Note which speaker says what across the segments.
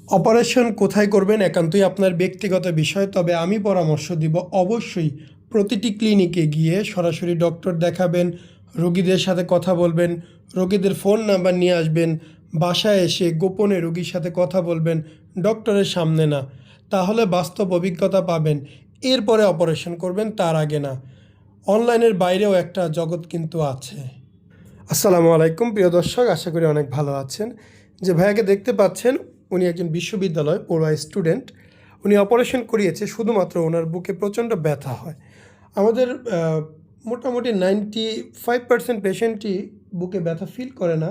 Speaker 1: Operation কোথায় করবেন একান্তই আপনার ব্যক্তিগত বিষয়, তবে আমি পরামর্শ দিব অবশ্যই প্রতিটি ক্লিনিকে গিয়ে সরাসরি ডক্টর দেখাবেন, রোগীদের সাথে কথা বলবেন, রোগীদের ফোন নাম্বার নিয়ে আসবেন, বাসায় এসে গোপনে রোগীর সাথে কথা বলবেন, ডক্টরের সামনে না। তাহলে বাস্তব অভিজ্ঞতা পাবেন। এরপরে অপারেশন করবেন, তার আগে না। অনলাইনের বাইরেও একটা জগৎ কিন্তু আছে। আসসালামু আলাইকুম প্রিয় দর্শক, আশা করি অনেক ভালো আছেন। যে ভাইয়াকে দেখতে পাচ্ছেন, উনি একজন বিশ্ববিদ্যালয় পড়ুয়া স্টুডেন্ট। উনি অপারেশন করিয়েছে, শুধুমাত্র ওনার বুকে প্রচণ্ড ব্যথা হয়। আমাদের মোটামুটি 95% পেশেন্টই বুকে ব্যথা ফিল করে না।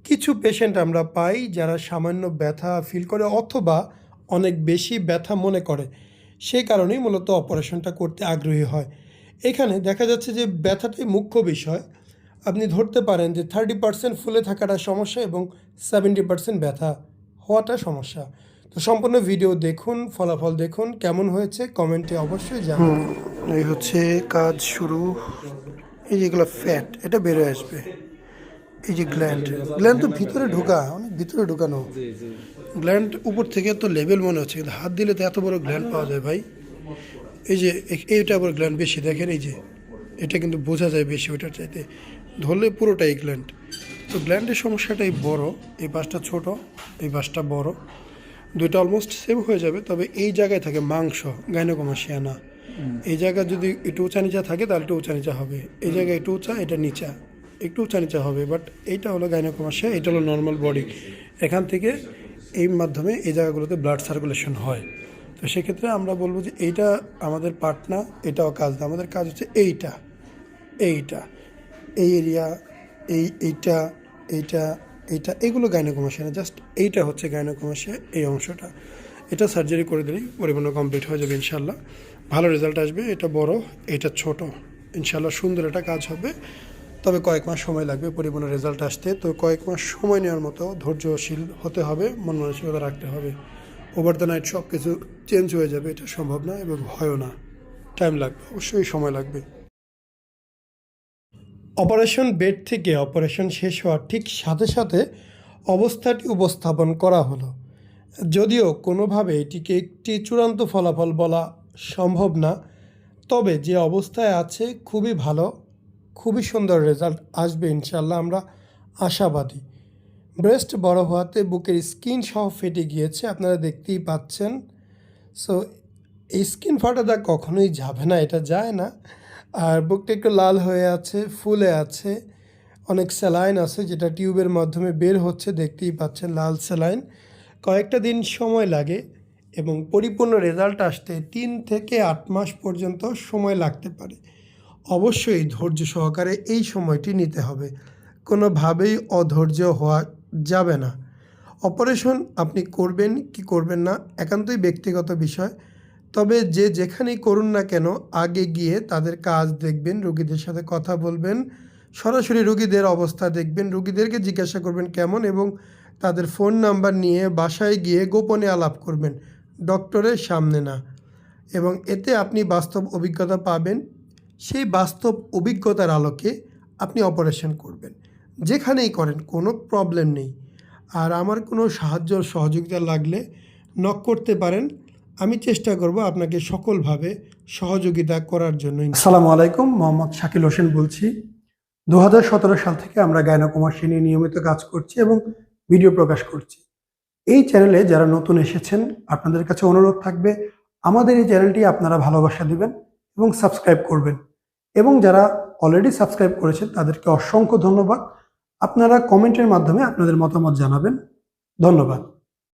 Speaker 1: কিছু পেশেন্ট আমরা পাই যারা সামান্য ব্যথা ফিল করে অথবা অনেক বেশি ব্যথা মনে করে, সেই কারণেই মূলত অপারেশনটা করতে আগ্রহী হয়। এখানে দেখা যাচ্ছে যে ব্যথাটাই মুখ্য বিষয়। আপনি ধরতে পারেন যে 30% ফুলে থাকাটা সমস্যা এবং 70% ব্যথা হওয়াটা সমস্যা। তো সম্পূর্ণ ভিডিও দেখুন, ফলাফল দেখুন, কেমন হয়েছে কমেন্টে অবশ্যই জানাবেন। এই হচ্ছে কাজ শুরু। এই যেগুলো ফ্যাট, এটা বেরোয় আসবে। এই যে গ্ল্যান্ড তো ভিতরে ঢোকা, অনেক ভিতরে ঢোকানো। গ্ল্যান্ড উপর থেকে তো লেভেল মনে হচ্ছে, কিন্তু হাত দিলে তো এত বড় গ্ল্যান্ড পাওয়া যায় ভাই। এই যে এইটা আবার গ্ল্যান্ড বেশি, দেখেন এই যে এটা কিন্তু বোঝা যায় বেশি ওইটার চাইতে। ধরলে পুরোটাই গ্ল্যান্ড। তো গ্ল্যান্ডের সমস্যাটাই বড়। এই পাশটা ছোট, এই পাশটা বড়, দুইটা অলমোস্ট সেম হয়ে যাবে। তবে এই জায়গায় থাকে মাংস, গাইনোকমাসিয়া না। এই জায়গা যদি একটু উঁচা নিচা থাকে তাহলে একটু উঁচা নিচা হবে। এই জায়গায় একটু উঁচা, এটা নিচা, একটু উঁচা নিচা হবে। বাট এইটা হলো গাইনোকমাসিয়া, এটা হলো নর্মাল বডি। এখান থেকে এই মাধ্যমে এই জায়গাগুলোতে ব্লাড সার্কুলেশন হয়। তো সেক্ষেত্রে আমরা বলবো যে এইটা আমাদের পার্ট না, এটাও কাজ না। আমাদের কাজ হচ্ছে এইটা, এইটা, এই এরিয়া, এইটা, এইটা, এইটা, এগুলো গাইনোকমাসিয়া না। জাস্ট এইটা হচ্ছে গাইনোকমাসিয়া, এই অংশটা। এটা সার্জারি করে দিলেই পরিপূর্ণ কমপ্লিট হয়ে যাবে ইনশাল্লাহ। ভালো রেজাল্ট আসবে। এটা বড়, এটা ছোট। ইনশাল্লাহ সুন্দর একটা কাজ হবে। তবে কয়েক মাস সময় লাগবে পরিপূর্ণ রেজাল্ট আসতে। তো কয়েক মাস সময় নেওয়ার মতো ধৈর্যশীল হতে হবে, মন মানসিকতা রাখতে হবে। ওভার দ্য নাইট সব কিছু চেঞ্জ হয়ে যাবে এটা সম্ভব না এবং হয়ও না। টাইম লাগবে, অবশ্যই সময় লাগবে। অপারেশন বেড থেকে অপারেশন শেষ হওয়ার ঠিক সাথে সাথে অবস্থাটি উপস্থাপন করা হলো। যদিও কোনোভাবে এটিকে একটি চূড়ান্ত ফলাফল বলা সম্ভব না, তবে যে অবস্থায় আছে খুবই ভালো, খুবই সুন্দর রেজাল্ট আসবে ইনশাল্লাহ, আমরা আশাবাদী। ব্রেস্ট বড় হওয়াতে বুকের স্কিন সহ ফেটে গিয়েছে, আপনারা দেখতেই পাচ্ছেন। সো এই স্কিন ফাটাটা কখনোই যাবে না, এটা যায় না। আর বুকটা একটু লাল হয়ে আছে, ফুলে আছে, অনেক স্যালাইন আছে যেটা টিউবের মাধ্যমে বের হচ্ছে, দেখতেই পাচ্ছেন লাল স্যালাইন। কয়েকটা দিন সময় লাগে এবং পরিপূর্ণ রেজাল্ট আসতে 3 থেকে 8 মাস পর্যন্ত সময় লাগতে পারে। অবশ্যই ধৈর্য সহকারে এই সময়টি নিতে হবে, কোনোভাবেই অধৈর্য হওয়া যাবে না। অপারেশন আপনি করবেন কি করবেন না একান্তই ব্যক্তিগত বিষয়। তবে যে যেখানেই করুন না কেন, আগে গিয়ে তাদের কাজ দেখবেন, রোগীদের সাথে কথা বলবেন, সরাসরি রোগীদের অবস্থা দেখবেন, রোগীদেরকে জিজ্ঞাসা করবেন কেমন, এবং তাদের ফোন নাম্বার নিয়ে বাসায় গিয়ে গোপনে আলাপ করবেন, ডক্টরের সামনে না। এবং এতে আপনি বাস্তব অভিজ্ঞতা পাবেন। সেই বাস্তব অভিজ্ঞতার আলোকে আপনি অপারেশন করবেন। যেখানেই করেন কোনো প্রবলেম নেই। আর আমার কোনো সাহায্য সহযোগিতা লাগলে নক করতে পারেন, আমি চেষ্টা করব আপনাকে সকলভাবে সহযোগিতা করার জন্য। আসসালামু আলাইকুম, মোহাম্মদ শাকিল হোসেন বলছি। 2017 সাল থেকে আমরা গাইনোকমাসিয়া নিয়ে নিয়মিত কাজ করছি এবং ভিডিও প্রকাশ করছি। এই চ্যানেলে যারা নতুন এসেছেন, আপনাদের কাছে অনুরোধ থাকবে আমাদের এই চ্যানেলটি আপনারা ভালোবাসা দিবেন এবং সাবস্ক্রাইব করবেন। এবং যারা অলরেডি সাবস্ক্রাইব করেছেন তাদেরকে অসংখ্য ধন্যবাদ। আপনারা কমেন্টের মাধ্যমে আপনাদের মতামত জানাবেন। ধন্যবাদ।